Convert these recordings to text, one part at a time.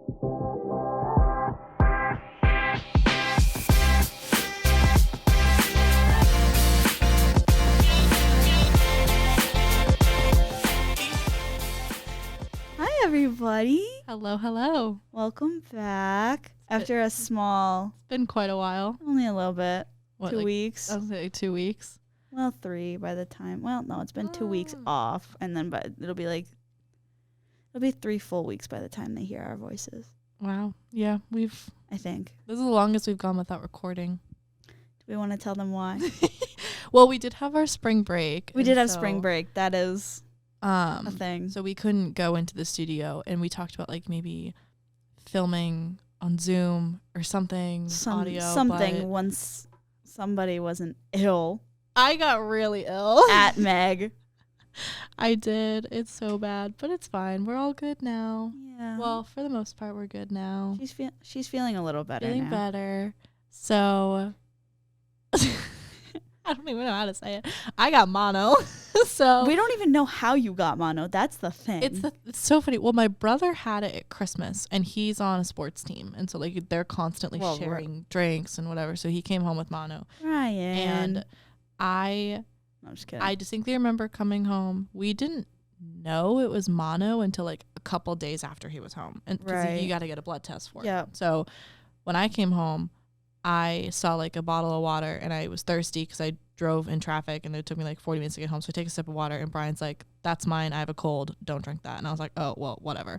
Hi, everybody. Hello. Welcome back. After a small... It's been quite a while. Only a little bit. What, 2 weeks. I was say 2 weeks. Well, 3 by the time. Well, no, it's been 2 weeks off. And then it'll be 3 full weeks by the time they hear our voices. Wow. Yeah, I think. This is the longest we've gone without recording. Do we want to tell them why? Well, we did have our spring break. We did have spring break. That is a thing. So we couldn't go into the studio, and we talked about like maybe filming on Zoom or something, audio. Something once somebody wasn't ill. I got really ill. At Meg. I did. It's so bad, but it's fine. We're all good now. Yeah. Well, for the most part, we're good now. She's feeling a little better Feeling now. better. So I don't even know how to say it. I got mono. So we don't even know how you got mono. That's the thing. It's so funny. Well, my brother had it at Christmas, and he's on a sports team, and so like they're constantly sharing drinks and whatever. So he came home with mono. Ryan. And I'm just kidding. I distinctly remember coming home. We didn't know it was mono until like a couple days after he was home, and because you got to get a blood test for it. So when I came home, I saw like a bottle of water, and I was thirsty because I drove in traffic, and it took me like 40 minutes to get home. So I take a sip of water, and Brian's like, "That's mine. I have a cold. Don't drink that." And I was like, "Oh well, whatever."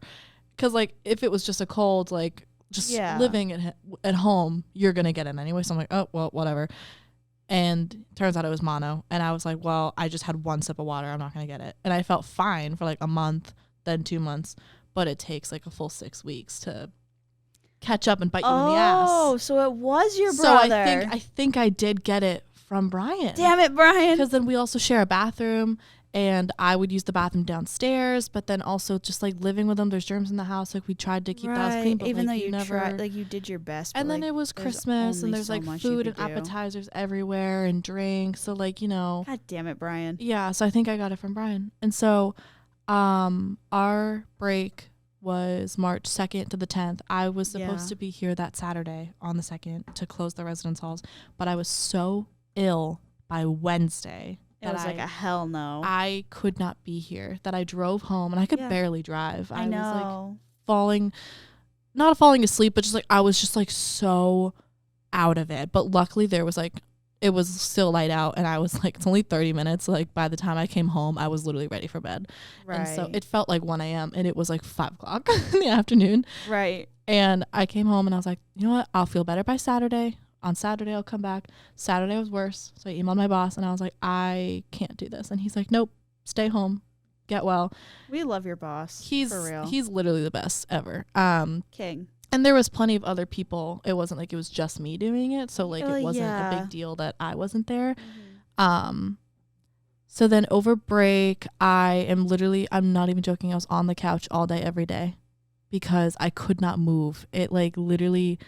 Because like if it was just a cold, like just living at home, you're gonna get it anyway. So I'm like, "Oh well, whatever." And turns out it was mono, and I was like, "Well, I just had one sip of water. I'm not gonna get it." And I felt fine for like a month, then 2 months, but it takes like a full 6 weeks to catch up and bite you in the ass. Oh, so it was your brother. So I think I did get it from Brian. Damn it, Brian. Because then we also share a bathroom, and I would use the bathroom downstairs, but then also just like living with them, there's germs in the house. Like we tried to keep the house clean, but even like, though you never tried, like you did your best. And then it was Christmas, and there's like food and appetizers everywhere and drinks. So like, God damn it, Brian. Yeah. So I think I got it from Brian. And so our break was March 2nd to the 10th. I was supposed to be here that Saturday on the 2nd to close the residence halls, but I was so ill by Wednesday. It was like a hell no. I could not be here. That I drove home, and I could barely drive. I know. Was like not falling asleep, but just like I was just like so out of it. But luckily there was like, it was still light out, and I was like, it's only 30 minutes. Like by the time I came home, I was literally ready for bed. Right. And so it felt like 1 a.m. and it was like 5 o'clock in the afternoon. Right. And I came home, and I was like, you know what? I'll feel better by Saturday. On Saturday, I'll come back. Saturday was worse. So I emailed my boss, and I was like, I can't do this. And he's like, nope, stay home. Get well. We love your boss. For real. He's literally the best ever. King. And there was plenty of other people. It wasn't like it was just me doing it. So like it wasn't a big deal that I wasn't there. Mm-hmm. So then over break, I'm not even joking. I was on the couch all day, every day, because I could not move. It like literally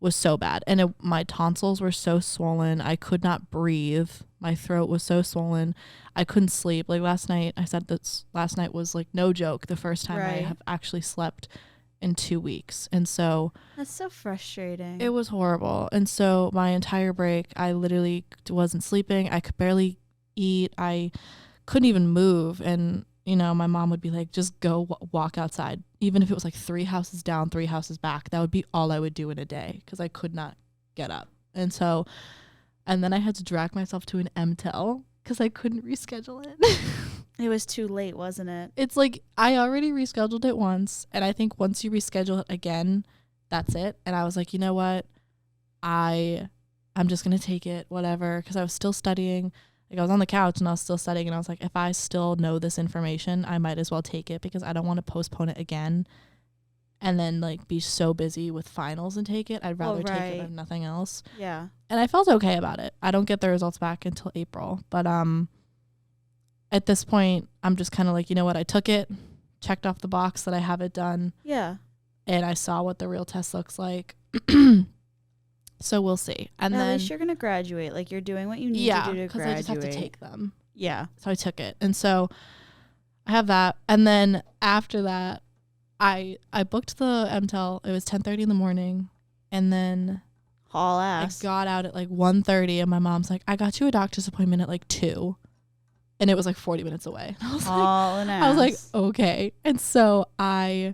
was so bad. And my tonsils were so swollen. I could not breathe. My throat was so swollen. I couldn't sleep. Like last night, I said this last night was like no joke. The first time I have actually slept in 2 weeks. And so that's so frustrating. It was horrible. And so my entire break, I literally wasn't sleeping. I could barely eat. I couldn't even move. And my mom would be like, just go walk outside. Even if it was like 3 houses down, 3 houses back, that would be all I would do in a day, because I could not get up. And then I had to drag myself to an MTEL because I couldn't reschedule it. It was too late, wasn't it? It's like I already rescheduled it once, and I think once you reschedule it again, that's it. And I was like, you know what? I'm just going to take it, whatever, because I was still studying. Like I was on the couch and I was still studying, and I was like, if I still know this information, I might as well take it, because I don't want to postpone it again and then like be so busy with finals and take it. I'd rather take it than nothing else. Yeah. And I felt okay about it. I don't get the results back until April, but at this point I'm just kind of like, you know what? I took it, checked off the box that I have it done. Yeah. And I saw what the real test looks like. So we'll see. And then at least you're going to graduate. Like you're doing what you need to do to graduate. Because I just have to take them. Yeah. So I took it. And so I have that. And then after that, I booked the MTEL. It was 10:30 in the morning, and then haul ass. I got out at like 1:30, and my mom's like, "I got you a doctor's appointment at like 2." And it was like 40 minutes away. I was like, okay. And so I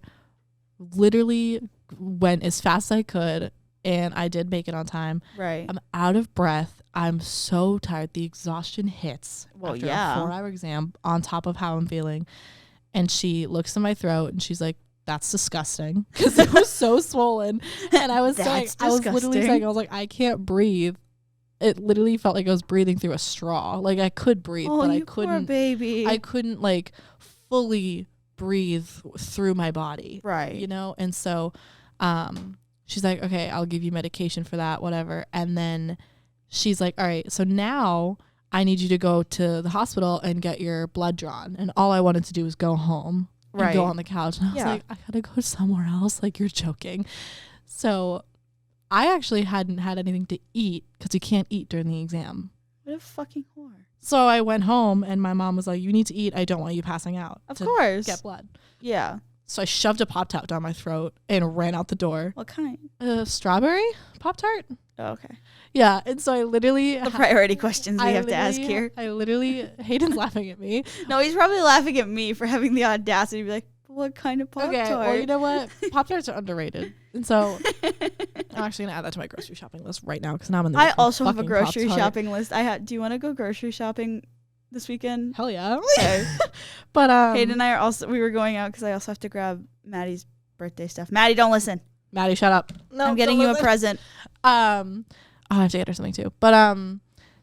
literally went as fast as I could, and I did make it on time. Right. I'm out of breath. I'm so tired. The exhaustion hits after a 4-hour exam on top of how I'm feeling. And she looks in my throat and she's like, "That's disgusting," because it was so swollen. And I was saying, I was literally saying, I was like, I can't breathe. It literally felt like I was breathing through a straw. Like I could breathe, but I couldn't. Poor baby. I couldn't like fully breathe through my body. Right. You know? And so she's like, "Okay, I'll give you medication for that, whatever." And then she's like, "All right, so now I need you to go to the hospital and get your blood drawn." And all I wanted to do was go home and go on the couch. And I was like, I gotta go somewhere else. Like, you're joking. So I actually hadn't had anything to eat because you can't eat during the exam. What a fucking whore. So I went home and my mom was like, "You need to eat. I don't want you passing out." Of course. Get blood. Yeah. So I shoved a Pop-Tart down my throat and ran out the door. What kind? Strawberry Pop-Tart. Oh, okay. Yeah. And so I literally... The priority questions we have to ask here. Hayden's laughing at me. No, he's probably laughing at me for having the audacity to be like, "What kind of Pop-Tart?" Okay, well, you know what? Pop-Tarts are underrated. And so I'm actually going to add that to my grocery shopping list right now because now I'm in the I also have a grocery Pop-Tart. shopping list. Do you want to go grocery shopping this weekend? Hell yeah. Okay. But Hayden and I we were going out because I also have to grab Maddie's birthday stuff. Maddie, don't listen. Maddie, shut up. No, I'm getting you a present. I'll have to get her something too. But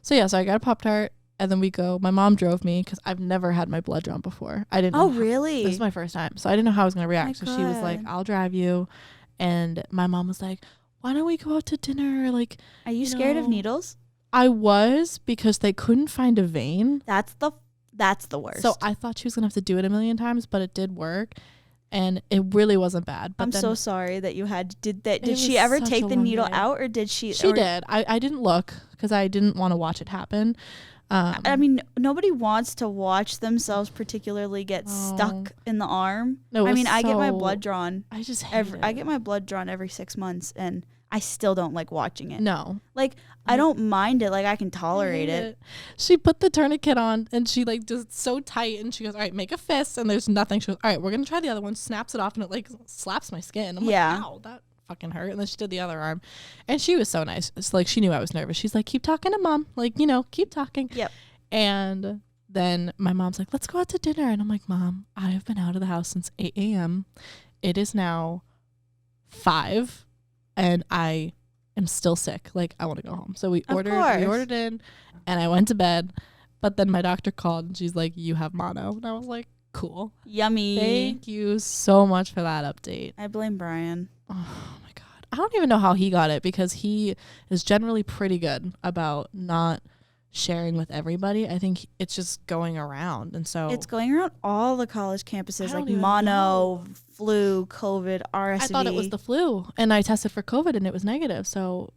so I got a Pop-Tart and then we go. My mom drove me because I've never had my blood drawn before. I didn't. Oh, really? This is my first time, so I didn't know how I was gonna react. Oh, so she was like, "I'll drive you," and my mom was like, "Why don't we go out to dinner?" Like, are you scared of needles? I was, because they couldn't find a vein. That's the worst. So I thought she was gonna have to do it a million times, but it did work. And it really wasn't bad. But I'm so sorry that you had. Did she ever take the needle out, or did she? She did. I didn't look because I didn't want to watch it happen. I mean, nobody wants to watch themselves particularly get stuck in the arm. No, I mean, I get my blood drawn. I just hate it. I get my blood drawn every 6 months, and I still don't like watching it. No. Like, I don't mind it. Like, I can tolerate it. She put the tourniquet on, and she, like, just so tight, and she goes, "All right, make a fist," and there's nothing. She goes, "All right, we're going to try the other one," snaps it off, and it, like, slaps my skin. I'm like, ow, that fucking hurt. And then she did the other arm, and she was so nice. It's like, she knew I was nervous. She's like, "Keep talking to Mom. Like, keep talking." Yep. And then my mom's like, "Let's go out to dinner." And I'm like, "Mom, I have been out of the house since 8 a.m. It is now 5, and I am still sick. Like, I want to go home." So we ordered in, and I went to bed. But then my doctor called, and she's like, "You have mono." And I was like, "Cool. Yummy. Thank you so much for that update." I blame Brian. Oh my God. I don't even know how he got it, because he is generally pretty good about not sharing with everybody. I think it's just going around. And so it's going around all the college campuses, like mono, flu, COVID, RSV. I thought it was the flu, and I tested for COVID and it was negative. So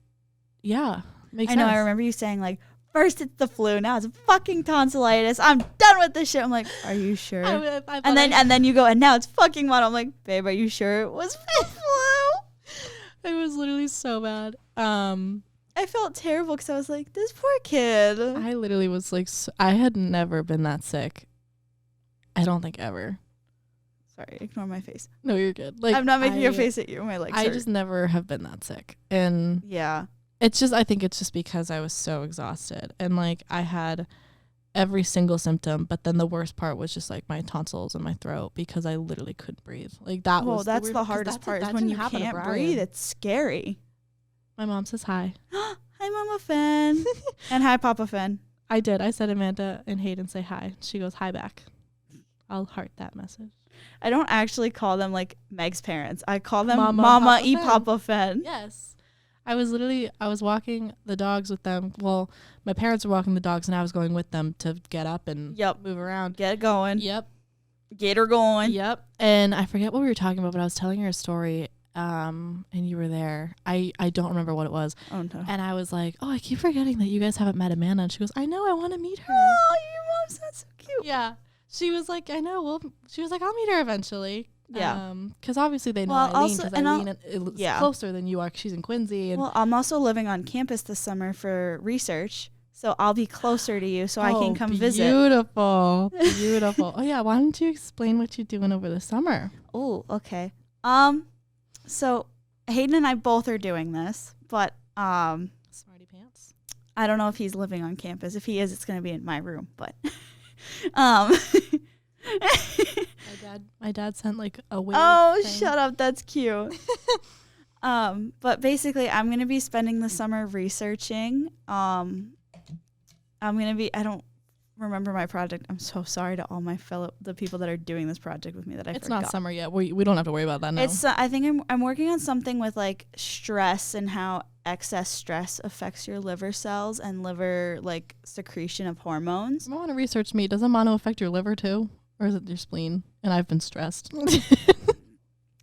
makes sense. I know. I remember you saying, like, first it's the flu, now it's fucking tonsillitis. I'm done with this shit. I'm like, are you sure? And then you go, and now it's fucking mono. I'm like, babe, are you sure it was the flu? It was literally so bad. I felt terrible because I was like, this poor kid. I literally was like, I had never been that sick. I don't think ever. Sorry, ignore my face. No, you're good. Like, I'm not making a face at you. My legs hurt. I just never have been that sick. And yeah, I think it's just because I was so exhausted. And like, I had every single symptom, but then the worst part was just like my tonsils and my throat, because I literally couldn't breathe. Like, that's the hardest part, is when you can't breathe. It's scary. My mom says hi. Hi, Mama Fen. And hi, Papa Fen. I did. I said Amanda and Hayden say hi. She goes hi back. I'll heart that message. I don't actually call them like Meg's parents. I call them Mama E Papa Fen. Yes. I was walking the dogs with them. Well, my parents were walking the dogs, and I was going with them to get up and move around. Get it going. Yep. Get her going. Yep. And I forget what we were talking about, but I was telling her a story. And you were there. I don't remember what it was. Oh, no. And I was like, "Oh, I keep forgetting that you guys haven't met Amanda." And she goes, "I know, I want to meet her." Oh, your mom sounds so cute. Yeah. She was like, "I know." Well, she was like, "I'll meet her eventually." Yeah. Because obviously they know Eileen, because Eileen is closer than you are. She's in Quincy. And I'm also living on campus this summer for research, so I'll be closer to you, so I can come visit. Beautiful. Oh, yeah. Why don't you explain what you're doing over the summer? Oh, okay. So Hayden and I both are doing this, but Smarty pants. I don't know if he's living on campus. If he is, it's going to be in my room, but my dad sent like a wave thing. Shut up, that's cute. But basically I'm going to be spending the summer researching. I don't remember my project. I'm so sorry to all my the people that are doing this project with me that I forgot. It's not summer yet. We don't have to worry about that now. It's I think I'm working on something with like stress and how excess stress affects your liver cells and liver like secretion of hormones. I want to research me. Does mono affect your liver too? Or is it your spleen? And I've been stressed.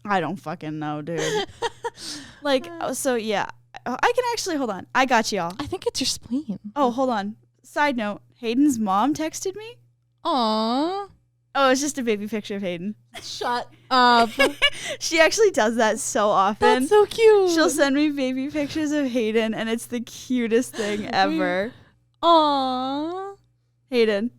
I don't fucking know, dude. Like, so yeah. I can actually, hold on. I got y'all. I think it's your spleen. Oh, hold on. Side note, Hayden's mom texted me. Aww. Oh, it's just a baby picture of Hayden. Shut up. She actually does that so often. That's so cute. She'll send me baby pictures of Hayden, and it's the cutest thing ever. Aww. Hayden.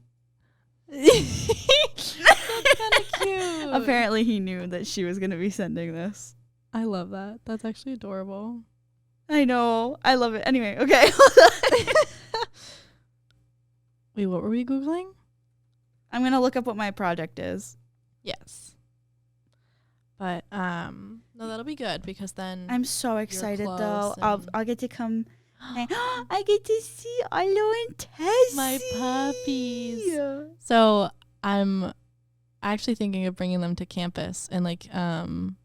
That's kind of cute. Apparently he knew that she was going to be sending this. I love that. That's actually adorable. I know. I love it. Anyway, okay. Wait, what were we Googling? I'm going to look up what my project is. Yes. But no, that'll be good because then I'm so excited though. I'll get to come. I get to see Arlo and Tessie. My puppies. So I'm actually thinking of bringing them to campus and like the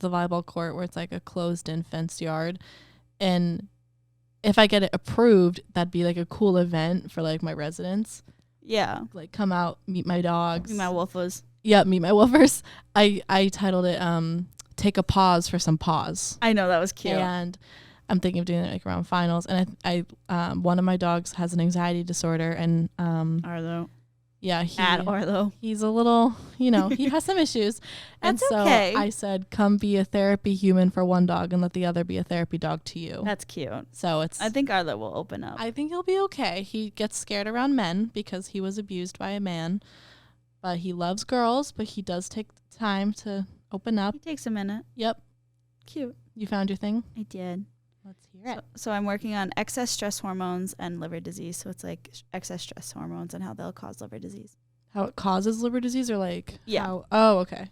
volleyball court where it's like a closed-in fenced yard. And if I get it approved, that'd be like a cool event for like my residents. Yeah. Like come out, meet my dogs. Meet my wolfers. Yeah, meet my wolfers. I titled it Take a Pause for Some Paws. I know, that was cute. And I'm thinking of doing it like around finals. And I one of my dogs has an anxiety disorder and Arlo. Yeah, Arlo. He's a little, he has some issues. That's and so okay. I said, come be a therapy human for one dog and let the other be a therapy dog to you. That's cute. So I think Arlo will open up. I think he'll be okay. He gets scared around men because he was abused by a man. But he loves girls, but he does take time to open up. He takes a minute. Yep. Cute. You found your thing? I did. Let's hear it. So I'm working on excess stress hormones and liver disease. So it's like excess stress hormones and how they'll cause liver disease. How it causes liver disease or like? Yeah. Okay.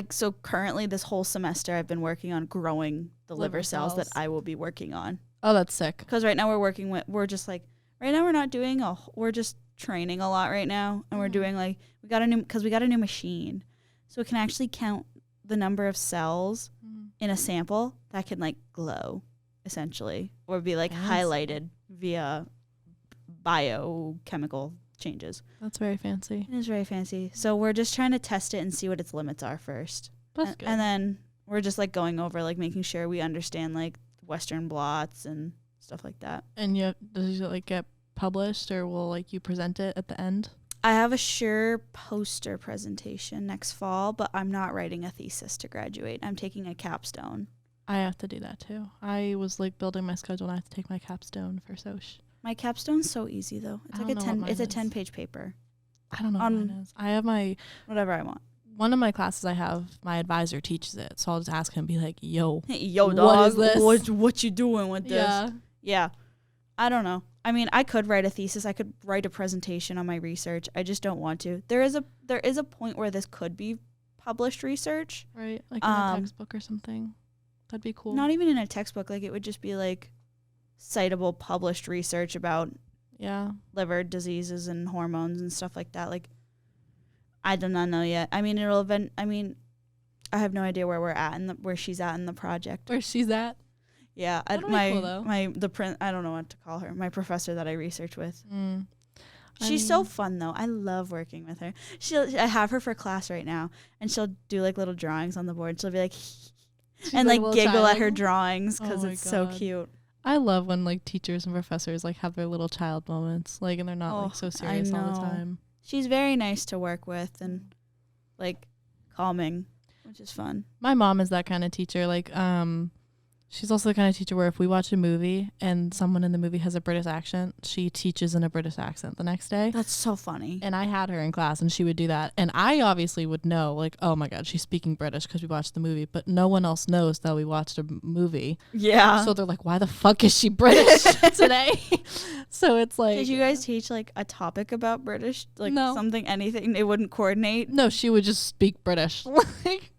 So currently this whole semester I've been working on growing the liver cells that I will be working on. Oh, that's sick. Because right now we're just training a lot right now. And we're doing like, we got a new machine. So it can actually count the number of cells in a sample that can like glow essentially or be like highlighted via biochemical changes. That's very fancy. It is very fancy. So we're just trying to test it and see what its limits are first. That's good. And then we're just like going over like making sure we understand like Western blots and stuff like that. And does it like get published or will like you present it at the end? I have a sure poster presentation next fall, but I'm not writing a thesis to graduate. I'm taking a capstone. I have to do that too. I was like building my schedule and I have to take my capstone for Soch. My capstone's so easy though. It's like a 10-page paper. I don't know what mine is. I have my whatever I want. One of my classes I have, my advisor teaches it, so I'll just ask him, be like, "Yo, dog, what is this? What you doing with this?" Yeah. I don't know. I mean, I could write a thesis. I could write a presentation on my research. I just don't want to. There is a point where this could be published research, right? Like in a textbook or something. That'd be cool. Not even in a textbook. Like it would just be like citable published research about liver diseases and hormones and stuff like that. Like I do not know yet. I mean, I have no idea where we're at and where she's at in the project. Where she's at? Yeah, I don't know what to call her. My professor that I research with. She's so fun though. I love working with her. I have her for class right now, and she'll do like little drawings on the board. She'll be like, and like giggle at her drawings because it's so cute. I love when like teachers and professors like have their little child moments, like, and they're not like so serious all the time. She's very nice to work with and like calming, which is fun. My mom is that kind of teacher. Like, she's also the kind of teacher where if we watch a movie and someone in the movie has a British accent, she teaches in a British accent the next day. That's so funny. And I had her in class and she would do that. And I obviously would know, like, oh my God, she's speaking British because we watched the movie. But no one else knows that we watched a movie. Yeah. So they're like, why the fuck is she British today? So it's like. Did you guys teach like a topic about British? Like something, anything? They wouldn't coordinate? No, she would just speak British. Like.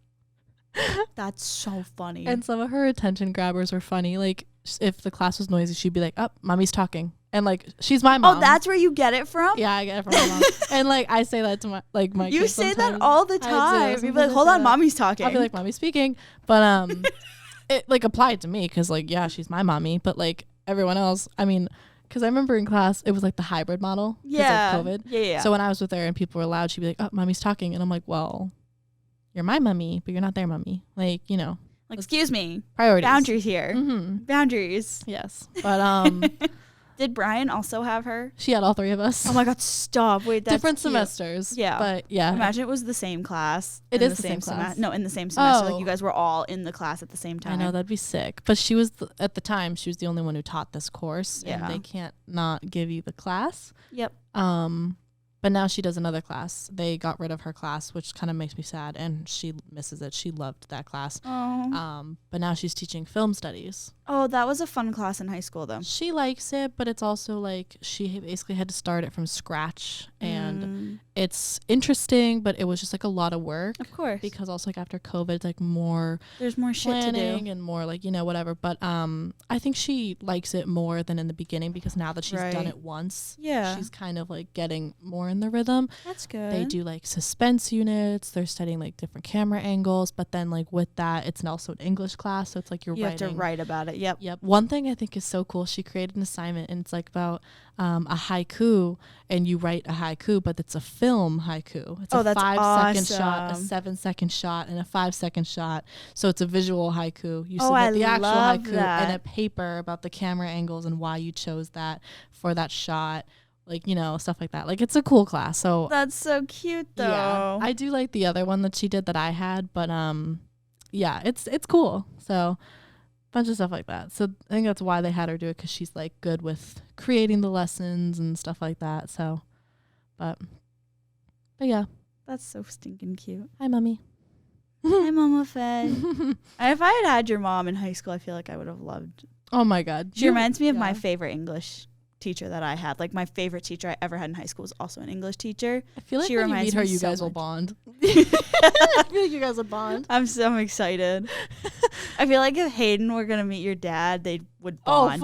That's so funny. And some of her attention grabbers were funny. Like, if the class was noisy, she'd be like, oh, mommy's talking. And like, she's my mom. Oh, that's where you get it from? Yeah, I get it from my mom. And like, I say that to my you kids say sometimes. that all the time. You'd be like, hold on, mommy's talking. I'll be like, mommy's speaking. But it like applied to me because like, yeah, she's my mommy. But like everyone else, I mean, because I remember in class, it was like the hybrid model. Yeah. Of COVID. Yeah. So when I was with her and people were loud, she'd be like, oh, mommy's talking. And I'm like, well, you're my mummy, but you're not their mummy. Like, you know. Like, excuse me. Priorities. Boundaries here. Mm-hmm. Boundaries. Yes. But did Brian also have her? She had all three of us. Oh my God, stop. Wait, that's different cute. Semesters. Yeah. But yeah. Imagine it was the same class. It is the same class. No, in the same semester. Oh. Like you guys were all in the class at the same time. I know, that'd be sick. But she was, at the time, she was the only one who taught this course. Yeah. And they can't not give you the class. Yep. But now she does another class. They got rid of her class, which kind of makes me sad. And she misses it. She loved that class. Oh. But now she's teaching film studies. Oh, that was a fun class in high school, though. She likes it, but it's also like she basically had to start it from scratch. And it's interesting, but it was just like a lot of work. Of course. Because also like after COVID, it's like more there's more shit to do and more like, you know, whatever. But I think she likes it more than in the beginning because now that she's done it once, she's kind of like getting more in the rhythm. That's good. They do like suspense units. They're studying like different camera angles, but then like with that, it's also an English class, so it's like you have to write about it. Yep. One thing I think is so cool, she created an assignment and it's like about a haiku, and you write a haiku, but it's a film haiku. It's a 5-second shot, a 7-second shot, and a 5-second shot. So it's a visual haiku. You submit the actual haiku and a paper about the camera angles and why you chose that for that shot. Like, you know, stuff like that. Like, it's a cool class. So that's so cute, though. Yeah, I do like the other one that she did that I had, but yeah, it's cool. So bunch of stuff like that. So I think that's why they had her do it, because she's like good with creating the lessons and stuff like that. So, but yeah, that's so stinking cute. Hi, mommy. Hi, Mama Fed. If I had your mom in high school, I feel like I would have loved. Oh my God, she reminds me of my favorite English teacher that I had. Like, my favorite teacher I ever had in high school was also an English teacher. I feel like she when you meet her, you guys will bond. I feel like you guys will bond. I'm so excited. I feel like if Hayden were gonna meet your dad, they would bond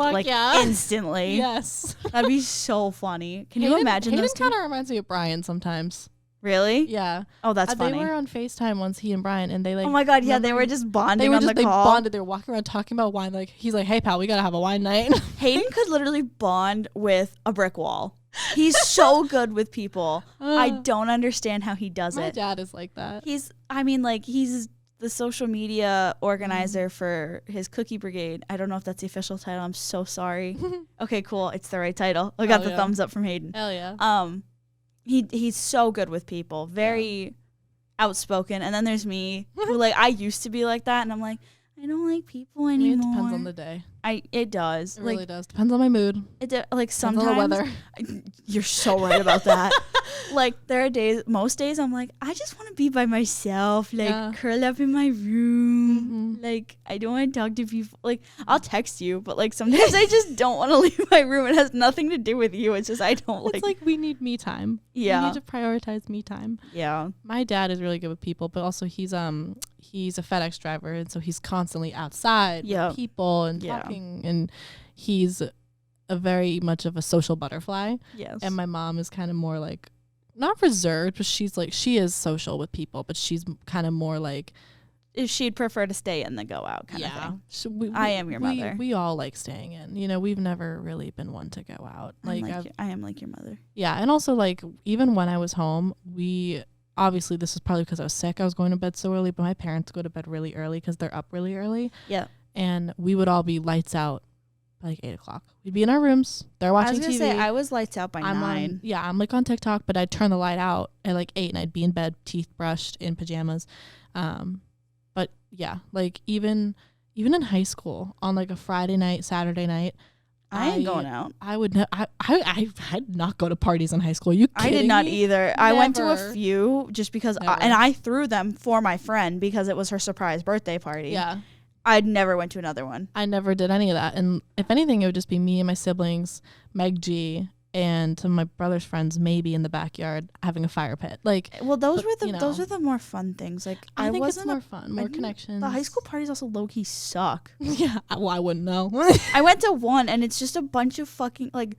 instantly. Yes, that'd be so funny. Can you imagine? Hayden kind of reminds me of Brian sometimes. Really? Yeah. Oh, that's funny. They were on FaceTime once, he and Brian, and they like. Oh my God! Yeah, they were just bonding on the call. They bonded. They were walking around talking about wine. Like, he's like, "Hey, pal, we gotta have a wine night." Hayden could literally bond with a brick wall. He's so good with people. I don't understand how he does it. My dad is like that. He's the social media organizer for his cookie brigade. I don't know if that's the official title. I'm so sorry. Okay, cool. It's the right title. I got the thumbs up from Hayden. Hell yeah. He's so good with people, very outspoken. And then there's me, who like I used to be like that, and I'm like, I don't like people anymore. It depends on the day. It does. It really does. Depends on my mood. Like sometimes depends on the weather. You're so right about that. Like, there are days, most days I'm like, I just want to be by myself, like curl up in my room. Like, I don't want to talk to people. Like, I'll text you, but like sometimes I just don't want to leave my room. It has nothing to do with you. It's just I don't like. It's like we need me time. Yeah, we need to prioritize me time. Yeah, my dad is really good with people, but also he's a FedEx driver, and so he's constantly outside with people and talking, and he's a very much of a social butterfly. Yes, and my mom is kind of more like, not reserved, but she is social with people, but she's kind of more like, if she'd prefer to stay in than go out kind of thing. So I am your mother. We all like staying in. You know, we've never really been one to go out. I am like your mother. Yeah, and also like even when I was home, obviously this is probably because I was sick. I was going to bed so early, but my parents go to bed really early because they're up really early. Yeah. And we would all be lights out like 8 o'clock. We'd be in our rooms. They're watching TV. I was going to say, I was lights out by 9. I'm like on TikTok, but I'd turn the light out at like 8 and I'd be in bed, teeth brushed, in pajamas. But yeah, like even in high school on like a Friday night, Saturday night, I ain't going out. I'd not go to parties in high school. You kidding me? I did not either. Never. I went to a few just because, and I threw them for my friend because it was her surprise birthday party. Yeah. I never went to another one. I never did any of that. And if anything, it would just be me and my siblings, Meg G, and some of my brother's friends maybe in the backyard having a fire pit. Like, well, those were the more fun things. Like, I think it's more fun, more connections. The high school parties also low key suck. Yeah, well, I wouldn't know. I went to one and it's just a bunch of fucking like.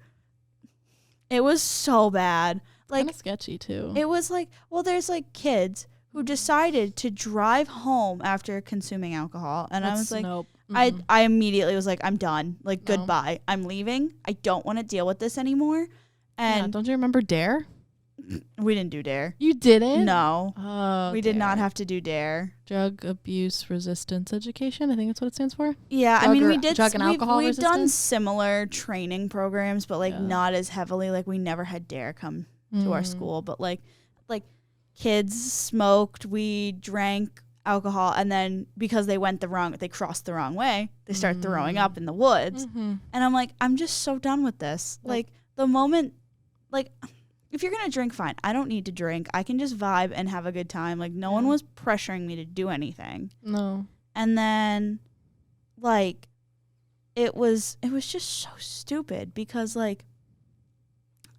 It was so bad. Like, kind of sketchy too. It was like, well, there's like kids who decided to drive home after consuming alcohol, and I was like, nope. I immediately was like, I'm done. Like, goodbye. I'm leaving. I don't want to deal with this anymore. And don't you remember DARE? We didn't do DARE. You didn't? No. Oh, we did not have to do DARE. Drug abuse resistance education. I think that's what it stands for. Yeah, I mean, we did drug and alcohol we've resistance. done similar training programs, but like not as heavily. Like, we never had DARE come to our school, but like kids smoked weed, drank alcohol, and then because they crossed the wrong way, they start throwing up in the woods. And I'm like, I'm just so done with this. Like, the moment, like, if you're gonna drink, fine. I don't need to drink. I can just vibe and have a good time. Like, no one was pressuring me to do anything. No. And then, like, it was just so stupid because, like,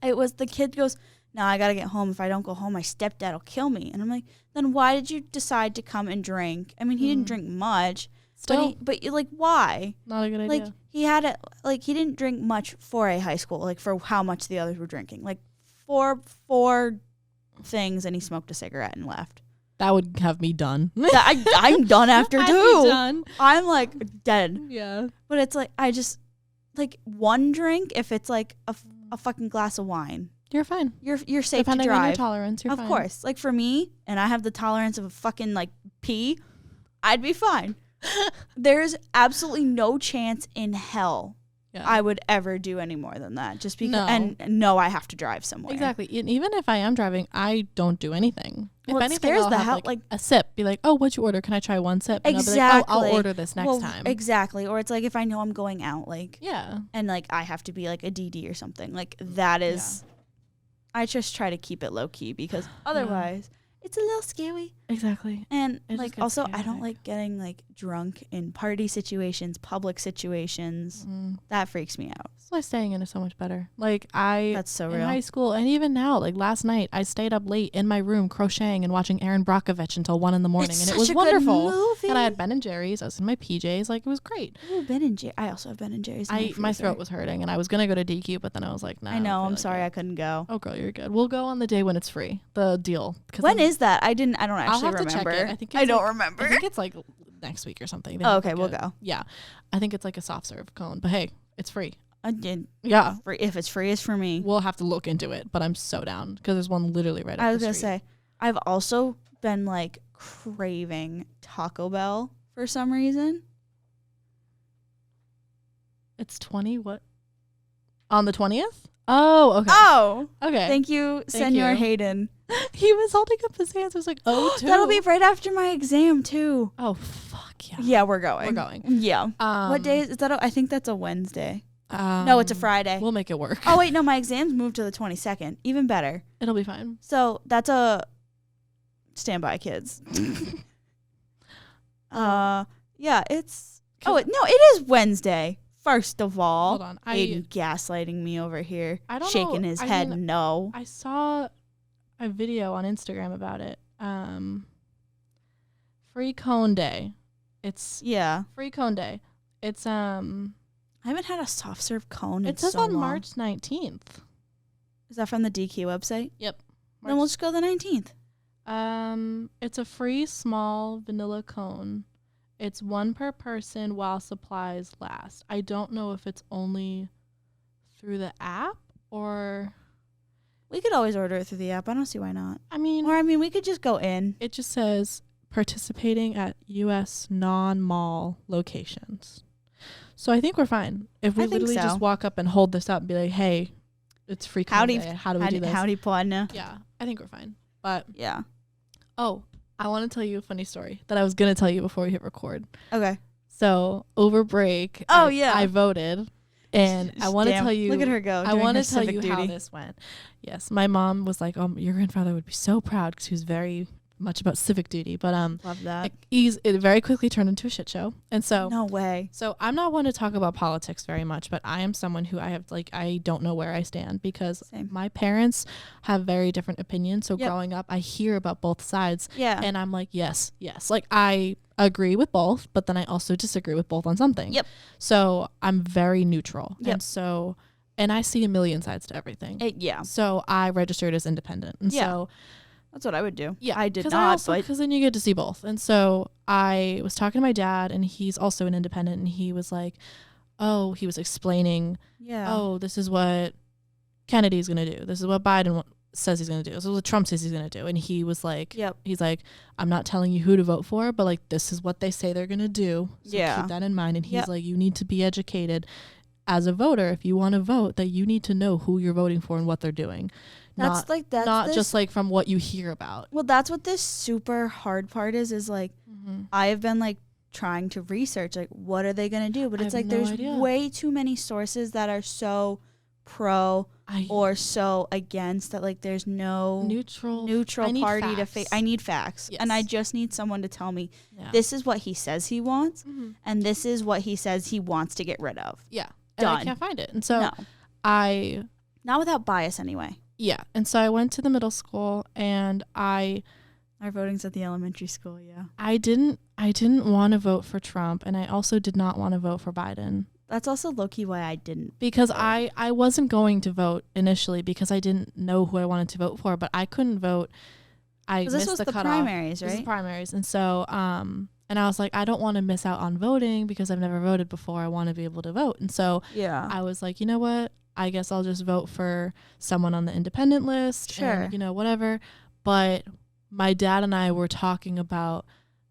it was the kid goes, no, I gotta get home. If I don't go home, my stepdad will kill me. And I'm like, then why did you decide to come and drink? I mean, he didn't drink much. Still, but like, why? Not a good idea. Like, he didn't drink much for a high school, like, for how much the others were drinking. Like, four things, and he smoked a cigarette and left. That would have me done. I'm done after 2. Done. I'm like dead. Yeah. But it's like, I just, like, one drink, if it's like a fucking glass of wine. You're fine. You're safe Depending to drive. on your tolerance, you're fine. Of course. Like, for me, and I have the tolerance of a fucking, like, pee, I'd be fine. There's absolutely no chance in hell I would ever do any more than that. Just because, I have to drive somewhere. Exactly. And even if I am driving, I don't do anything. Well, if it anything, scares I'll the have, hell. like a sip. Be like, oh, what'd you order? Can I try one sip? And exactly. I'll be like, oh, I'll order this next time. Exactly. Or it's like if I know I'm going out, like, and like I have to be like a DD or something. Like, that is. I just try to keep it low key because otherwise it's a little scary. Exactly. And like, also, I don't like getting like drunk in party situations, public situations. That freaks me out. That's why staying in is so much better. Like, that's so real. In high school and even now, like last night, I stayed up late in my room crocheting and watching Aaron Brockovich until 1 a.m. and it was wonderful. And I had Ben & Jerry's. I was in my PJs. Like, it was great. Ooh, Ben & Jerry's. I also have Ben & Jerry's. My throat was hurting and I was gonna go to DQ, but then I was like, nah. I know. I'm sorry I couldn't go. Oh, girl, you're good. We'll go on the day when it's free. The deal. When is that? I don't actually remember. I don't remember. I think it's like next week or something. Oh, okay, we'll go. Yeah, I think it's like a soft serve cone, but hey, it's free. Yeah, free. If it's free, it's for me. We'll have to look into it, but I'm so down because there's one literally right. I was gonna say, I've also been like craving Taco Bell for some reason. It's 20. What? On the 20th? Oh, okay. Oh, okay. Thank you, Senor Hayden. He was holding up his hands. I was like, oh, that'll be right after my exam too. Oh, fuck yeah. Yeah, we're going. We're going. Yeah. What day is that? I think that's a Wednesday. No, it's a Friday. We'll make it work. Oh, wait, no, my exams moved to the 22nd. Even better. It'll be fine. So that's a standby, kids. Yeah, it's. Oh, no, it is Wednesday. First of all, hold on. Aiden gaslighting me over here, shaking his head. No, I saw a video on Instagram about it. Free Cone Day. It's Free Cone Day. It's I haven't had a soft serve cone. It says on March 19th. Is that from the DQ website? Yep. Then we'll just go the 19th. It's a free small vanilla cone. It's 1 per person while supplies last. I don't know if it's only through the app or... We could always order it through the app. I don't see why not. I mean, we could just go in. It just says participating at U.S. non-mall locations. So I think we're fine. If we literally just walk up and hold this up and be like, hey, it's free Day. How do we do this? Howdy, partner. Yeah, I think we're fine. But yeah. Oh, I want to tell you a funny story that I was going to tell you before we hit record. Okay. So over break, I voted. And I want to tell you. Look at her go. I want to tell you how this went. Yes, my mom was like, "Oh, your grandfather would be so proud," because he was very much about civic duty. But love that. It very quickly turned into a shit show. And so no way. So I'm not one to talk about politics very much, but I am someone who I don't know where I stand because my parents have very different opinions. So growing up, I hear about both sides. Yeah. And I'm like, yes. Like I agree with both, but then I also disagree with both on something. Yep. So I'm very neutral. Yep. And I see a million sides to everything. Yeah. So I registered as independent. And so that's what I would do. Yeah, I did not, because then you get to see both. And so I was talking to my dad, and he's also an independent, and he was like, "Oh," he was explaining, "Oh, this is what Kennedy's gonna do. This is what Biden says he's gonna do. This is what Trump says he's gonna do." And he was like, he's like, "I'm not telling you who to vote for, but like this is what they say they're gonna do. So keep that in mind." And he's like, "You need to be educated as a voter. If you want to vote, that you need to know who you're voting for and what they're doing." That's not just like from what you hear about. Well, that's what this super hard part is like I have been like trying to research like what are they going to do, but it's like there's way too many sources that are so pro or so against that like there's no neutral party to face. I need facts. Yes. And I just need someone to tell me this is what he says he wants and this is what he says he wants to get rid of. Yeah. Done. And I can't find it. And so not without bias anyway. Yeah. And so I went to the middle school and our voting's at the elementary school, I didn't want to vote for Trump, and I also did not want to vote for Biden. That's also low-key why I didn't. Because I wasn't going to vote initially because I didn't know who I wanted to vote for, but I couldn't vote. I missed this was the primaries, right? This was the primaries. And so and I was like, I don't want to miss out on voting because I've never voted before. I want to be able to vote. And so I was like, you know what? I guess I'll just vote for someone on the independent list. Sure. And, whatever. But my dad and I were talking about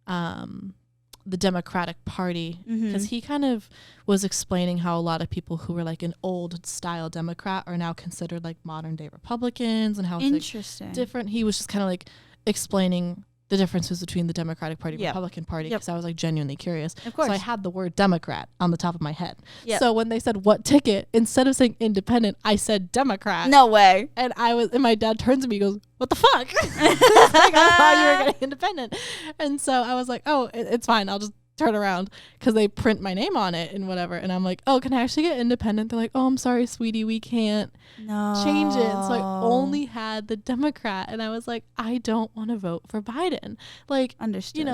the Democratic Party because he kind of was explaining how a lot of people who were like an old style Democrat are now considered like modern day Republicans and how it's like different. He was just kind of like explaining the differences between the Democratic Party, Republican Party, because I was like genuinely curious. Of course. So I had the word Democrat on the top of my head. Yep. So when they said what ticket, instead of saying independent, I said Democrat. No way. And my dad turns to me and goes, "What the fuck?" Like, I thought you were getting independent. And so I was like, "Oh, it's fine. I'll just turn around," because they print my name on it and whatever. And I'm like, "Oh, can I actually get independent?" They're like, "Oh, I'm sorry, sweetie, we can't change it." So I only had the Democrat, and I was like, I don't want to vote for Biden. Like, understood.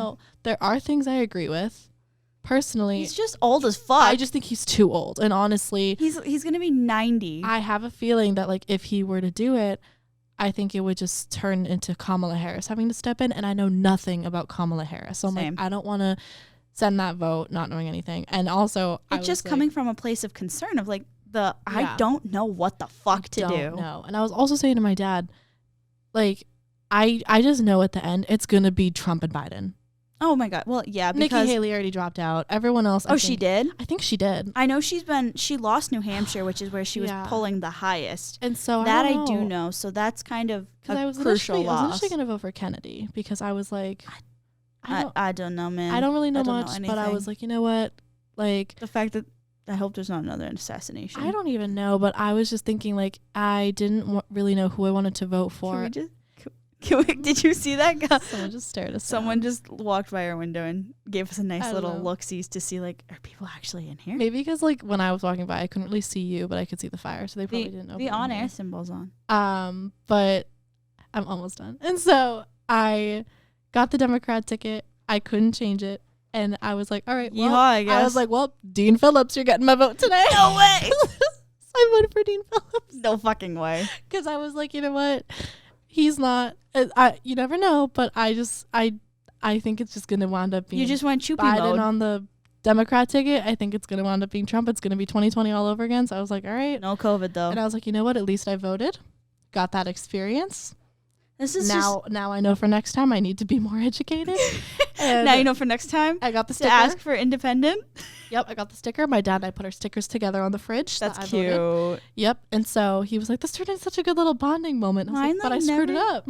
There are things I agree with. Personally, he's just old as fuck. I just think he's too old. And honestly, he's gonna be 90. I have a feeling that like if he were to do it, I think it would just turn into Kamala Harris having to step in, and I know nothing about Kamala Harris. So I'm like, I don't want to send that vote not knowing anything. And also it's just coming from a place of concern of like I don't know what the fuck to do. No. And I was also saying to my dad, like, I just know at the end it's gonna be Trump and Biden. Oh my God. Well, yeah, because Nikki Haley already dropped out. Everyone else. She did? I think she did. I know she lost New Hampshire, which is where she was polling the highest. And so that I do know. So that's kind of a crucial loss. I was initially gonna vote for Kennedy because I was like, I don't know, man. I don't really know much, but I was like, you know what? Like the fact that I hope there's not another assassination. I don't even know, but I was just thinking like I didn't really know who I wanted to vote for. Did you see that guy? Someone just stared at us. Someone just walked by our window and gave us a nice little look-sees to see like, are people actually in here? Maybe because like when I was walking by, I couldn't really see you, but I could see the fire, so they probably didn't know. The on-air symbol's on. But I'm almost done. And so I got the Democrat ticket. I couldn't change it. And I was like, all right, well, I was like, well, Dean Phillips, you're getting my vote today. No way. So I voted for Dean Phillips. No fucking way. Because I was like, you know what? He's not, you never know, but I think it's just going to wind up being you just went choopy Biden mode. On the Democrat ticket. I think it's going to wind up being Trump. It's going to be 2020 all over again. So I was like, all right. No COVID though. And I was like, you know what? At least I voted. Got that experience. This is now I know for next time I need to be more educated. Now you know for next time. I got the sticker. To ask for independent. Yep, I got the sticker. My dad and I put our stickers together on the fridge. That's cute. Yep, and so he was like, "This turned into such a good little bonding moment." I was like, but I screwed it up.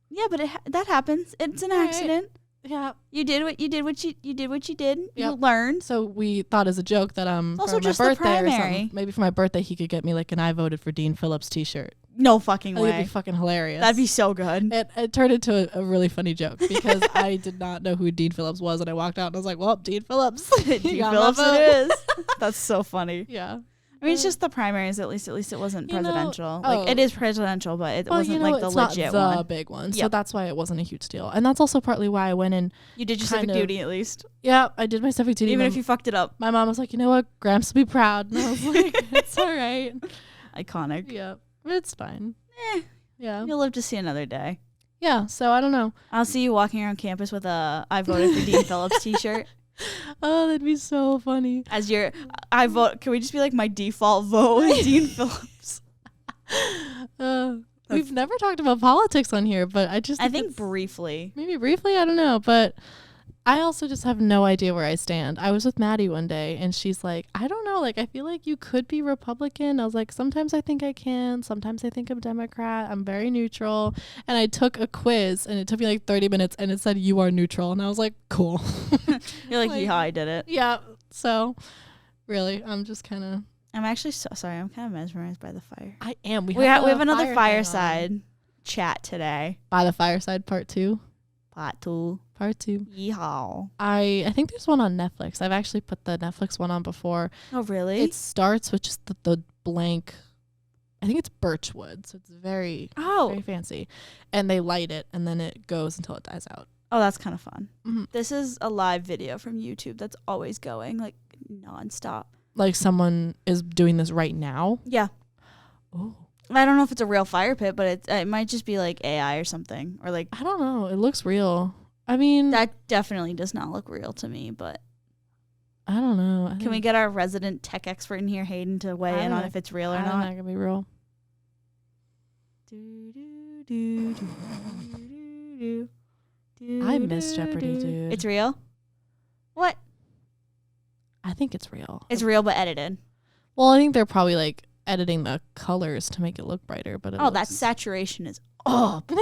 Yeah, but that happens. It's an accident. Yeah, you did what you did. Yep. You learned. So we thought as a joke that also for just my birthday the or something, maybe for my birthday he could get me like an "I voted for Dean Phillips" T-shirt. No fucking way. That'd be fucking hilarious. That'd be so good. It turned into a really funny joke because I did not know who Dean Phillips was, and I walked out and I was like, "Well, Dean Phillips, Dean Phillips, it is." That's so funny. Yeah. I mean, it's just the primaries. At least it wasn't presidential. Like it is presidential, but it wasn't like the legit one. It's the big one. So that's why it wasn't a huge deal. And that's also partly why I went in. You did your civic duty at least. Yeah, I did my civic duty. Even if you fucked it up. My mom was like, "You know what? Gramps will be proud." And I was like, "It's all right." Iconic. Yeah, it's fine. Yeah. You'll live to see another day. Yeah. So I don't know. I'll see you walking around campus with a "I voted for Dean Phillips" T-shirt. Oh, that'd be so funny. As your I vote, can we just be like my default vote with Dean Phillips? We've never talked about politics on here, but I think briefly. Maybe briefly, I don't know, but I also just have no idea where I stand. I was with Maddie one day and she's like, "I don't know, like I feel like you could be Republican." I was like, "Sometimes I think I can, sometimes I think I'm Democrat. I'm very neutral." And I took a quiz and it took me like 30 minutes and it said "you are neutral." And I was like, "Cool." You're like, "Yeah, I did it." Yeah. So really, I'm just kind of I'm actually so sorry. I'm kind of mesmerized by the fire. I am. We have another fireside chat today. By the fireside part 2. Part 2. Yeehaw. I think there's one on Netflix. I've actually put the Netflix one on before. Oh, really? It starts with just the blank, I think it's birchwood, so it's very fancy. And they light it, and then it goes until it dies out. Oh, that's kind of fun. Mm-hmm. This is a live video from YouTube that's always going, like, nonstop. Like someone is doing this right now? Yeah. Oh. I don't know if it's a real fire pit, but it might just be like AI or something. Or like, I don't know. It looks real. I mean, that definitely does not look real to me, but I don't know. Can we get our resident tech expert in here, Hayden, to weigh in on if it's real or not? It's not gonna be real. I miss Jeopardy, dude. It's real? What? I think it's real. It's real, but edited. Well, I think they're probably like editing the colors to make it look brighter, but that saturation is up. When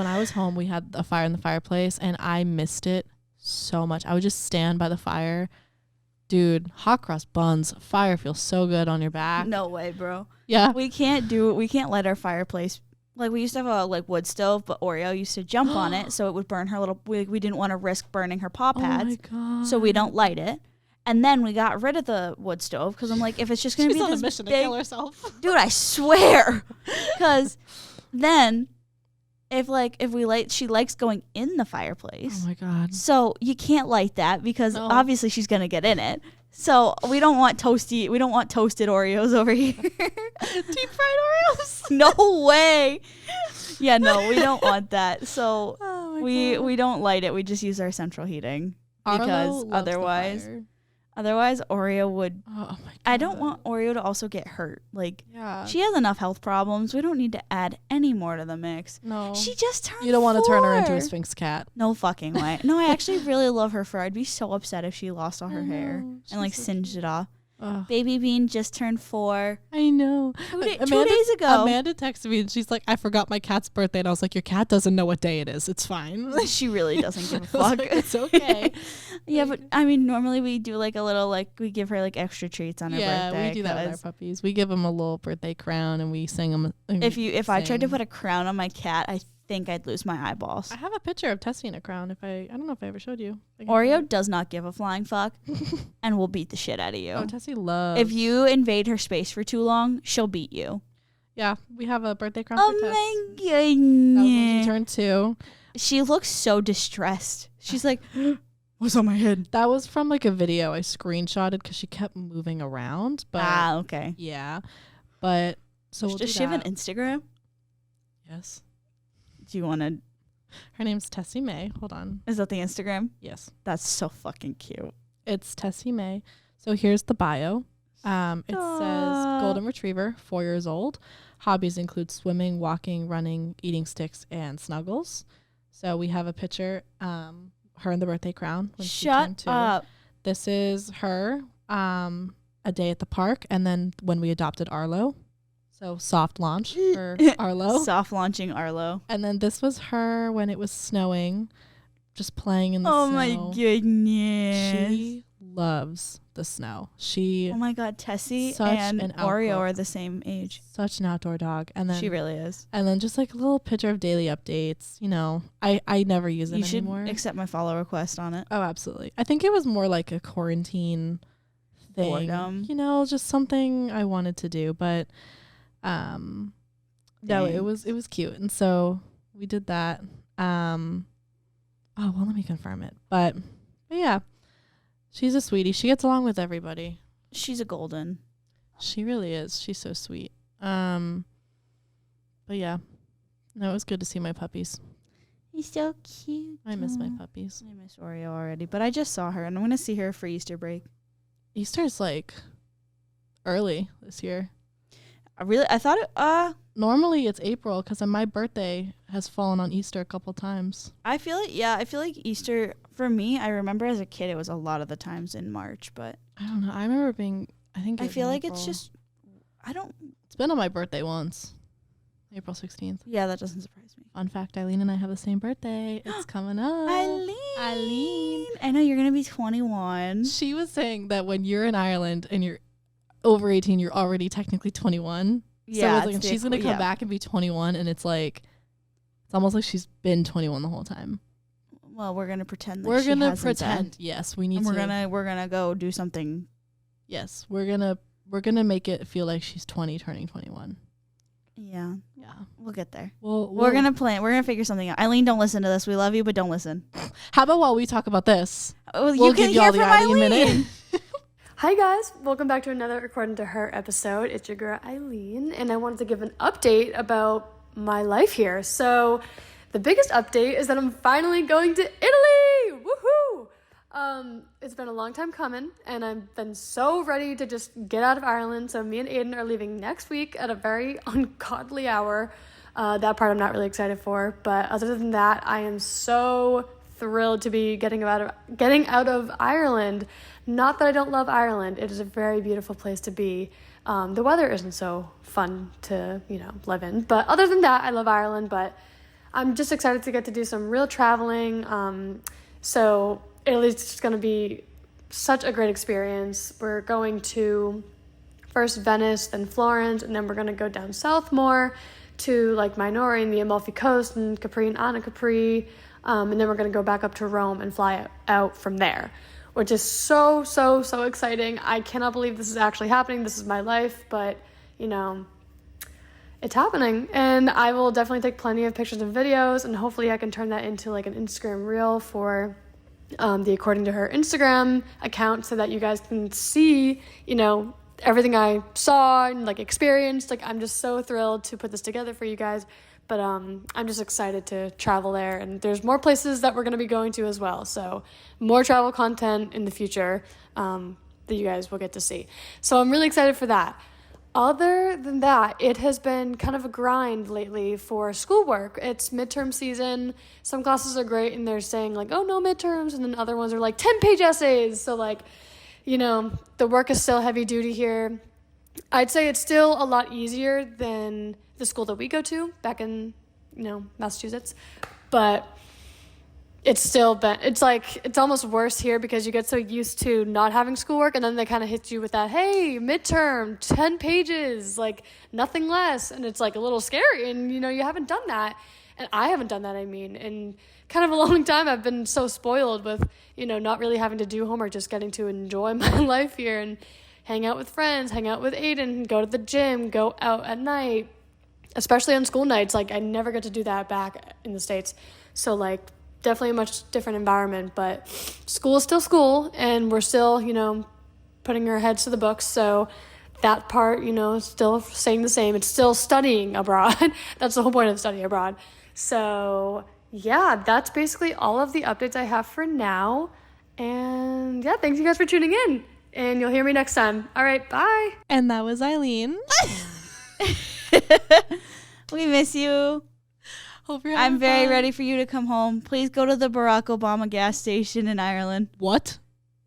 I was home, we had a fire in the fireplace, and I missed it so much. I would just stand by the fire. Dude, hot cross buns, fire feels so good on your back. No way, bro. Yeah. We can't let our fireplace, like we used to have a wood stove, but Oreo used to jump on it, so it would burn her little, we didn't want to risk burning her paw pads. Oh my God. So we don't light it. And then we got rid of the wood stove because I'm like, if it's just going to be on this a mission big, to kill herself. Dude, I swear. Because then if we light, she likes going in the fireplace. Oh my God. So you can't light that because obviously she's going to get in it. So we don't want toasted Oreos over here. Deep fried Oreos? No way. Yeah, no, we don't want that. So we don't light it. We just use our central heating because otherwise Oreo would. Oh my God. I don't want Oreo to also get hurt. Like, she has enough health problems. We don't need to add any more to the mix. No. She just turned 4. You don't want to turn her into a Sphinx cat. No fucking way. No, I actually really love her fur. I'd be so upset if she lost all her hair and like singed it off. Baby Bean just turned 4. I know. 2 days ago. Amanda texted me and she's like, "I forgot my cat's birthday." And I was like, "Your cat doesn't know what day it is. It's fine." She really doesn't give a fuck. Like, it's okay. Yeah, but I mean, normally we do like a little, like we give her like extra treats on her birthday. Yeah, we do that with our puppies. We give them a little birthday crown and we sing them. If I tried to put a crown on my cat, I think I'd lose my eyeballs. I have a picture of Tessie in a crown. I don't know if I ever showed you. Oreo does not give a flying fuck and will beat the shit out of you. Oh, Tessie loves. If you invade her space for too long, she'll beat you. Yeah, we have a birthday crown for Tess. My God. That was when she turned 2. She looks so distressed. She's like, "What's on my head?" That was from like a video I screenshotted because she kept moving around. But okay. Yeah. But so does she have an Instagram? Yes. Do you want to? Her name's Tessie May. Hold on. Is that the Instagram? Yes. That's so fucking cute. It's Tessie May. So here's the bio. It says golden retriever, 4 years old. Hobbies include swimming, walking, running, eating sticks, and snuggles. So we have a picture, her in the birthday crown. When Shut she up. This is her a day at the park, and then when we adopted Arlo. So soft launch for Arlo. Soft launching Arlo. And then this was her when it was snowing, just playing in the snow. Oh my goodness. She loves the snow. Oh my God, Tessie and Oreo are the same age. Such an outdoor dog. And then she really is. And then just like a little picture of daily updates. You know, I never use it anymore. You should accept my follow request on it. Oh, absolutely. I think it was more like a quarantine thing. Boredom. You know, just something I wanted to do. But no, it was cute. And so we did that. Oh, well, let me confirm it. But yeah. She's a sweetie. She gets along with everybody. She's a golden. She really is. She's so sweet. But yeah. No, it was good to see my puppies. He's so cute. I miss my puppies. I miss Oreo already, but I just saw her and I'm going to see her for Easter break. Easter's like early this year. I thought it, normally it's April because my birthday has fallen on Easter a couple times. I feel like Easter, for me, I remember as a kid it was a lot of the times in March, but I don't know. I remember I feel like April. It's just, It's been on my birthday once. April 16th. Yeah, that doesn't surprise me. Fun fact, Eileen and I have the same birthday. It's coming up. Eileen. I know you're going to be 21. She was saying that when you're in Ireland and you're over 18, you're already technically 21. Yeah. So she's going to come back and be 21, and it's almost like she's been 21 the whole time. Well, we're going to pretend we're going to pretend. Yes, we need to. We're going to go do something. Yes, we're going to make it feel like she's 20 turning 21. Yeah. We'll get there. We're going to plan. We're going to figure something out. Eileen, don't listen to this. We love you, but don't listen. How about while we talk about this? Well, you can hear from Eileen. Hi guys, welcome back to another According to Her episode. It's your girl Eileen, and I wanted to give an update about my life here. So the biggest update is that I'm finally going to Italy! Woohoo! It's been a long time coming, and I've been so ready to just get out of Ireland. So me and Aiden are leaving next week at a very ungodly hour. That part I'm not really excited for, but other than that, I am so thrilled to be getting out of Ireland. Not that I don't love Ireland. It is a very beautiful place to be. The weather isn't so fun to, live in. But other than that, I love Ireland. But I'm just excited to get to do some real traveling. So Italy's just going to be such a great experience. We're going to first Venice, then Florence, and then we're going to go down south more to like Minori and the Amalfi Coast and Capri and Anna Capri. And then we're going to go back up to Rome and fly out from there, which is so, so, so exciting. I cannot believe this is actually happening. This is my life, but, it's happening. And I will definitely take plenty of pictures and videos, and hopefully I can turn that into, like, an Instagram reel for the According to Her Instagram account so that you guys can see, everything I saw and, like, experienced. Like, I'm just so thrilled to put this together for you guys. But I'm just excited to travel there. And there's more places that we're going to be going to as well. So more travel content in the future that you guys will get to see. So I'm really excited for that. Other than that, it has been kind of a grind lately for schoolwork. It's midterm season. Some classes are great and they're saying like, oh, no midterms. And then other ones are like 10-page essays. So like, the work is still heavy duty here. I'd say it's still a lot easier than the school that we go to back in, Massachusetts. But it's almost worse here because you get so used to not having schoolwork, and then they kind of hit you with that, hey, midterm, 10 pages, like nothing less. And it's like a little scary. And, you haven't done that. And I haven't done that, in kind of a long time. I've been so spoiled with, not really having to do homework, just getting to enjoy my life here and hang out with friends, hang out with Aiden, go to the gym, go out at night, especially on school nights. Like, I never get to do that back in the States. So, like, definitely a much different environment. But school is still school, and we're still, putting our heads to the books. So that part, is still staying the same. It's still studying abroad. That's the whole point of studying abroad. So, yeah, that's basically all of the updates I have for now. And, yeah, thanks you guys for tuning in. And you'll hear me next time. All right, bye. And that was Eileen. We miss you. I'm very ready for you to come home. Please go to the Barack Obama gas station in Ireland. What?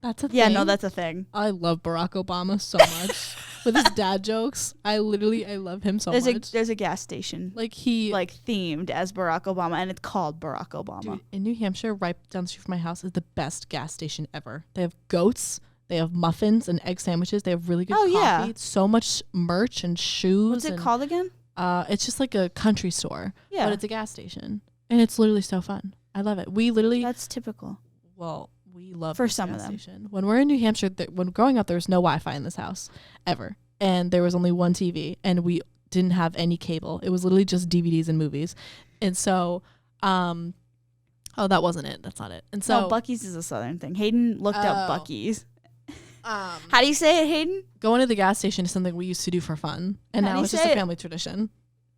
That's a thing? Yeah, no, that's a thing. I love Barack Obama so much. With his dad jokes, I love him so much. There's a gas station. Themed as Barack Obama, and it's called Barack Obama. Dude, in New Hampshire, right down the street from my house, is the best gas station ever. They have goats. They have muffins and egg sandwiches. They have really good coffee. Yeah. So much merch and shoes. What's it called again? It's just like a country store. Yeah. But it's a gas station. And it's literally so fun. I love it. That's typical. Well, we love for some of them. Station. When we're in New Hampshire, when growing up, there was no Wi-Fi in this house ever. And there was only one TV. And we didn't have any cable. It was literally just DVDs and movies. And so, that wasn't it. That's not it. And so, no, Buc-ee's is a Southern thing. Hayden looked up Buc-ee's. How do you say it, Hayden? Going to the gas station is something we used to do for fun, and now it's just a family tradition.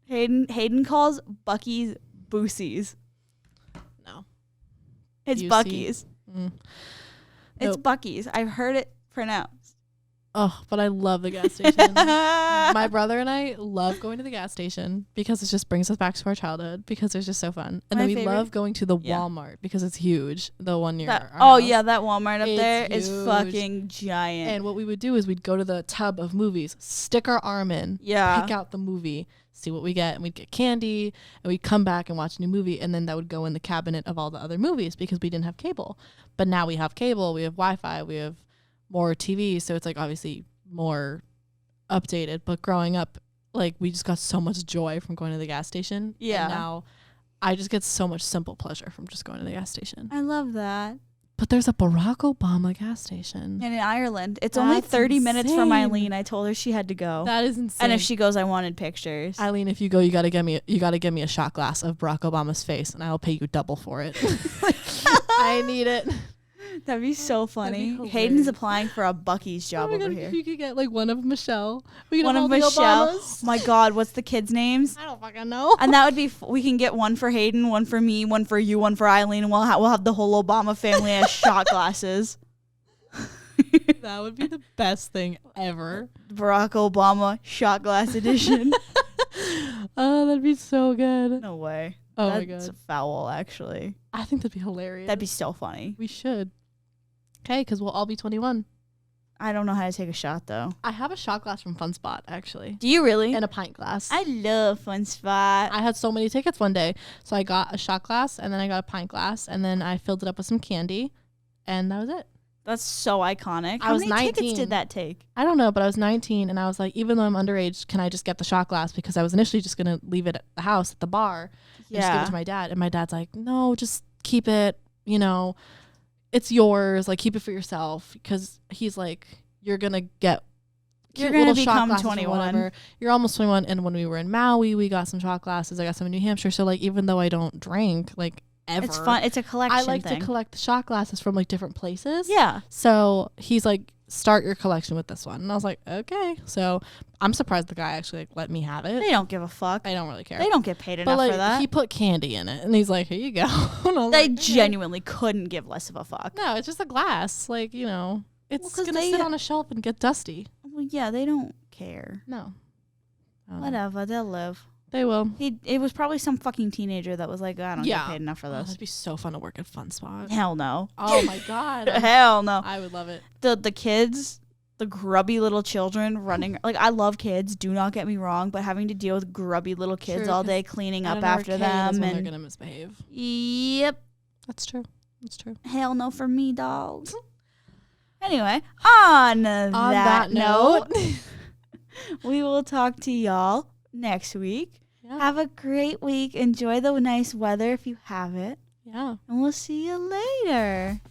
Hayden calls Buc-ee's Boosie's. No, it's Buc-ee's. It's Buc-ee's. I've heard it pronounced. Oh, but I love the gas station. My brother and I love going to the gas station because it just brings us back to our childhood because it's just so fun. And then we love going to the Walmart because it's huge. The one near our house. Yeah, that Walmart up there is fucking giant. And what we would do is we'd go to the tub of movies, stick our arm in, pick out the movie, see what we get, and we'd get candy, and we'd come back and watch a new movie, and then that would go in the cabinet of all the other movies because we didn't have cable. But now we have cable, we have Wi-Fi, we have more TV, so it's like obviously more updated. But growing up, like, we just got so much joy from going to the gas station. Yeah. And now I just get so much simple pleasure from just going to the gas station. I love that. But there's a Barack Obama gas station. And in Ireland. It's only 30 minutes from Eileen. I told her she had to go. That is insane. And if she goes, I wanted pictures. Eileen, if you go, you gotta get me a shot glass of Barack Obama's face, and I'll pay you double for it. I need it. That'd be so funny. Hayden's applying for a Buc-ee's job over here. If you could get like one of Michelle. We could one of Michelle. Oh my God, what's the kids' names? I don't fucking know. And that would be, we can get one for Hayden, one for me, one for you, one for Eileen, and we'll have the whole Obama family as shot glasses. That would be the best thing ever. Barack Obama shot glass edition. Oh, that'd be so good. No way. Oh my God. That's foul, actually. I think that'd be hilarious. That'd be so funny. We should. Okay, because we'll all be 21. I don't know how to take a shot, though. I have a shot glass from Fun Spot, actually. Do you really? And a pint glass. I love Fun Spot. I had so many tickets one day. So I got a shot glass, and then I got a pint glass, and then I filled it up with some candy, and that was it. That's so iconic. How many tickets did that take? I don't know, but I was 19, and I was like, even though I'm underage, can I just get the shot glass? Because I was initially just going to leave it at the house, at the bar, and just give it to my dad. And my dad's like, no, just keep it, it's yours, like, keep it for yourself, because he's like, you're gonna get you're gonna become 21. You're almost 21. And when we were in Maui, we got some shot glasses. I got some in New Hampshire. So like, even though I don't drink like ever, it's fun. It's a collection. I like to collect the shot glasses from like different places. Yeah. So he's like, start your collection with this one, and I was like, okay. So I'm surprised the guy actually like let me have it. They don't give a fuck. I don't really care. They don't get paid enough like, for that. He put candy in it, and he's like, here you go. They genuinely couldn't give less of a fuck. No, it's just a glass. Like, it's gonna sit on a shelf and get dusty. Well, yeah, they don't care. No. Whatever, they'll live. They will. It was probably some fucking teenager that was like, I don't get paid enough for this. That'd be so fun to work at Fun Spot. Hell no. Oh my God. Hell no. I would love it. The kids, the grubby little children running. Like, I love kids, do not get me wrong, but having to deal with grubby little kids all day cleaning up after them. They're going to misbehave. Yep. That's true. That's true. Hell no for me, dog. Anyway, on that note, we will talk to y'all next week. Yeah. Have a great week. Enjoy the nice weather if you have it. Yeah. And we'll see you later.